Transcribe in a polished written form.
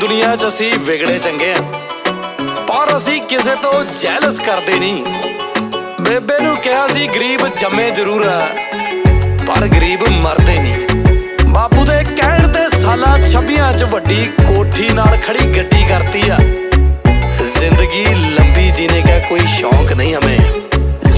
ਦੁਨੀਆ 'ਚ ਅਸੀਂ ਵਿਗੜੇ ਚੰਗੇ ਆ, ਪਰ ਅਸੀਂ ਕਿਸੇ ਤੋਂ ਜੈਲਸ ਕਰਦੇ ਨਹੀਂ। ਬੇਬੇ ਨੂੰ ਕਿਹਾ ਸੀ ਗਰੀਬ ਜੰਮੇ ਜ਼ਰੂਰ ਆ, ਪਰ ਗਰੀਬ ਮਰਦੇ ਨਹੀਂ। ਬਾਪੂ ਦੇ ਕਹਿਣ ਤੇ ਸਾਲਾਂ 26 'ਚ ਵੱਡੀ ਕੋਠੀ ਨਾਲ ਖੜੀ ਗੱਡੀ ਕਰਤੀ ਆ।